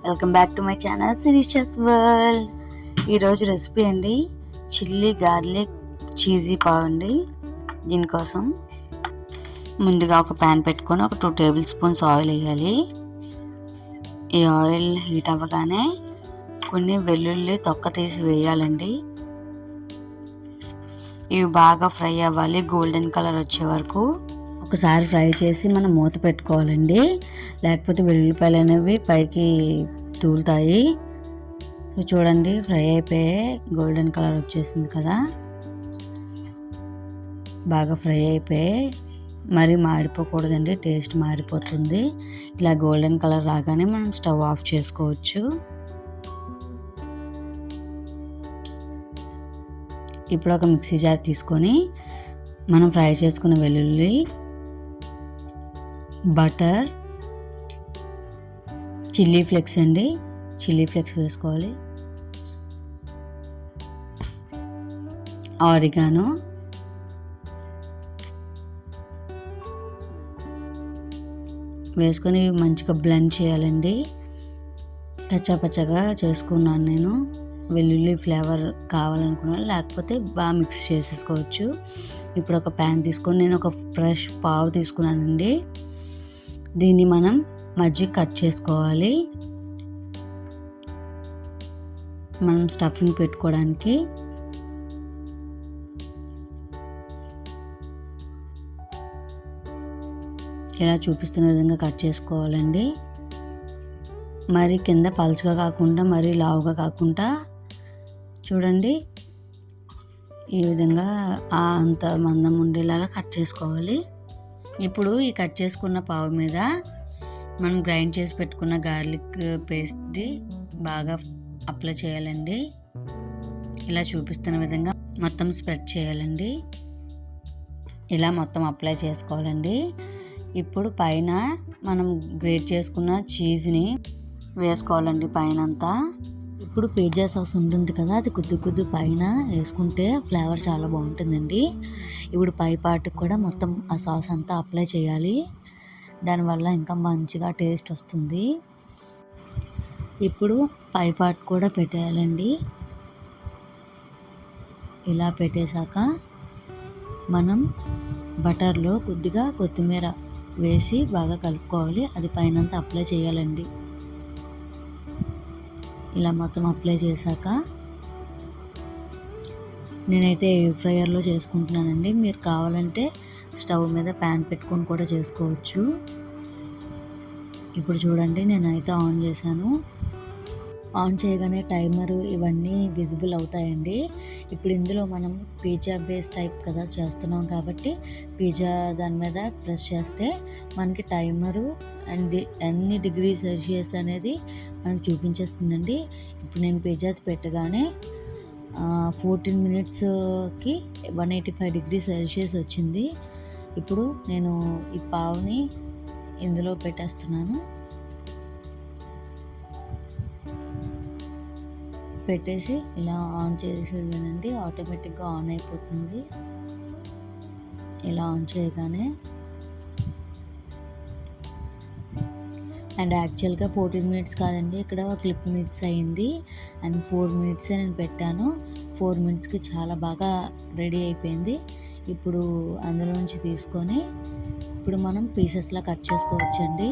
Welcome back to my channel Sirisha's world. ఈరోజు recipe అండి chilli garlic cheesy pav అండి. దీనికోసం ముందుగా ఒక ప్యాన్ పెట్టుకొని ఒక 2 టేబుల్ స్పూన్స్ ఆయిల్ వేయాలి. ఈ ఆయిల్ హీట్ అవ్వగానే కొన్ని వెల్లుల్లి తొక్క తీసి వేయాలండి. ఇవి బాగా ఫ్రై అవ్వాలి, గోల్డెన్ కలర్ వచ్చే వరకు ఒకసారి ఫ్రై చేసి మనం మూత పెట్టుకోవాలండి. లేకపోతే వెల్లుల్లిపాయలు అనేవి పైకి తూలుతాయి. సో చూడండి, ఫ్రై అయిపోయాయి, గోల్డెన్ కలర్ వచ్చేసింది కదా, బాగా ఫ్రై అయిపోయాయి. మరి మాడిపోకూడదండి, టేస్ట్ మారిపోతుంది. ఇలా గోల్డెన్ కలర్ రాగానే మనం స్టవ్ ఆఫ్ చేసుకోవచ్చు. ఇప్పుడు ఒక మిక్సీ జార్ తీసుకొని మనం ఫ్రై చేసుకున్న వెల్లుల్లి, బటర్, చిల్లీ ఫ్లేక్స్ అండి, చిల్లీ ఫ్లేక్స్ వేసుకోవాలి, ఆరిగానో, వేసుకొని మంచిగా బ్లెండ్ చేయాలండి. కచ్చాపచ్చగా చేసుకున్నాను నేను. వెల్లుల్లి ఫ్లేవర్ కావాలనుకున్నాను, లేకపోతే బాగా మిక్స్ చేసేసుకోవచ్చు. ఇప్పుడు ఒక ప్యాన్ తీసుకొని నేను ఒక ఫ్రెష్ పావు తీసుకున్నానండి. దీన్ని మనం మధ్య కట్ చేసుకోవాలి, మనం స్టఫింగ్ పెట్టుకోవడానికి. ఇలా చూపిస్తున్న విధంగా కట్ చేసుకోవాలండి. మరి కింద పలుచగా కాకుండా మరీ లావుగా కాకుండా చూడండి, ఈ విధంగా అంత మందం ఉండేలాగా కట్ చేసుకోవాలి. ఇప్పుడు ఈ కట్ చేసుకున్న పావు మీద మనం గ్రైండ్ చేసి పెట్టుకున్న గార్లిక్ పేస్ట్ది బాగా అప్లై చేయాలండి. ఇలా చూపిస్తున్న విధంగా మొత్తం స్ప్రెడ్ చేయాలండి. ఇలా మొత్తం అప్లై చేసుకోవాలండి. ఇప్పుడు పైన మనం గ్రేట్ చేసుకున్న చీజ్ని వేసుకోవాలండి పైన అంతా. ఇప్పుడు పిజ్జా సాస్ ఉంటుంది కదా, అది కొద్ది పైన వేసుకుంటే ఫ్లేవర్ చాలా బాగుంటుందండి. ఇప్పుడు పై పార్ట్కి కూడా మొత్తం ఆ సాస్ అంతా అప్లై చేయాలి, దానివల్ల ఇంకా మంచిగా టేస్ట్ వస్తుంది. ఇప్పుడు పై పార్ట్ కూడా పెట్టేయాలండి. ఇలా పెట్టేశాక మనం బటర్లో కొద్దిగా కొత్తిమీర వేసి బాగా కలుపుకోవాలి, అది పైనంతా అప్లై చేయాలండి. ఇలా మొత్తం అప్లై చేశాక నేనైతే ఎయిర్ ఫ్రైయర్లో చేసుకుంటున్నానండి. మీరు కావాలంటే స్టవ్ మీద ప్యాన్ పెట్టుకొని కూడా చేసుకోవచ్చు. ఇప్పుడు చూడండి, నేనైతే ఆన్ చేశాను. ఆన్ చేయగానే టైమరు ఇవన్నీ విజిబుల్ అవుతాయండి. ఇప్పుడు ఇందులో మనం పిజ్జా బేస్ టైప్ కదా చేస్తున్నాం కాబట్టి పిజ్జా దాని మీద ప్రెస్ చేస్తే మనకి టైమరు అండ్ ఎన్ని డిగ్రీ సెల్సియస్ అనేది మనకు చూపించేస్తుందండి. ఇప్పుడు నేను పిజ్జా పెట్టగానే 14 మినిట్స్కి 185 డిగ్రీ సెల్సియస్ వచ్చింది. ఇప్పుడు నేను ఈ పావుని ఇందులో పెట్టేస్తున్నాను. పెట్టేసి ఇలా ఆన్ చేసేదేనండి, ఆటోమేటిక్గా ఆన్ అయిపోతుంది. ఇలా ఆన్ చేయగానే అండ్ యాక్చువల్గా 14 మినిట్స్ కాదండి, ఇక్కడ క్లిప్ మిస్ అయింది. అండ్ 4 మినిట్సే నేను పెట్టాను. 4 మినిట్స్కి చాలా బాగా రెడీ అయిపోయింది. ఇప్పుడు అందులో నుంచి తీసుకొని ఇప్పుడు మనం పీసెస్లా కట్ చేసుకోవచ్చండి.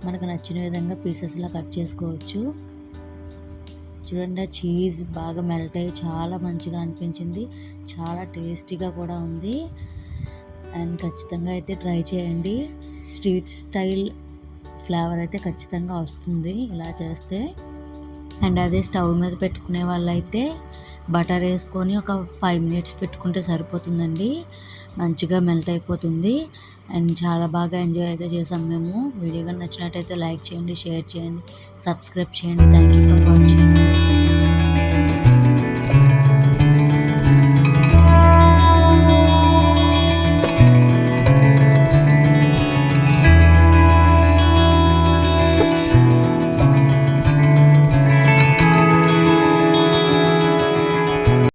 మనకు నచ్చిన విధంగా పీసెస్లా కట్ చేసుకోవచ్చు. చూడండి, చీజ్ బాగా మెల్ట్ అయ్యి చాలా మంచిగా అనిపించింది, చాలా టేస్టీగా కూడా ఉంది. అండ్ ఖచ్చితంగా అయితే ట్రై చేయండి. స్ట్రీట్ స్టైల్ ఫ్లేవర్ అయితే ఖచ్చితంగా వస్తుంది ఇలా చేస్తే. అండ్ అదే స్టవ్ మీద పెట్టుకునే వాళ్ళైతే బటర్ వేసుకొని ఒక 5 మినిట్స్ పెట్టుకుంటే సరిపోతుందండి, మంచిగా మెల్ట్ అయిపోతుంది. అండ్ చాలా బాగా ఎంజాయ్ అయితే చేసాం మేము. వీడియో కానీ నచ్చినట్టయితే లైక్ చేయండి, షేర్ చేయండి, సబ్స్క్రైబ్ చేయండి. Thank you for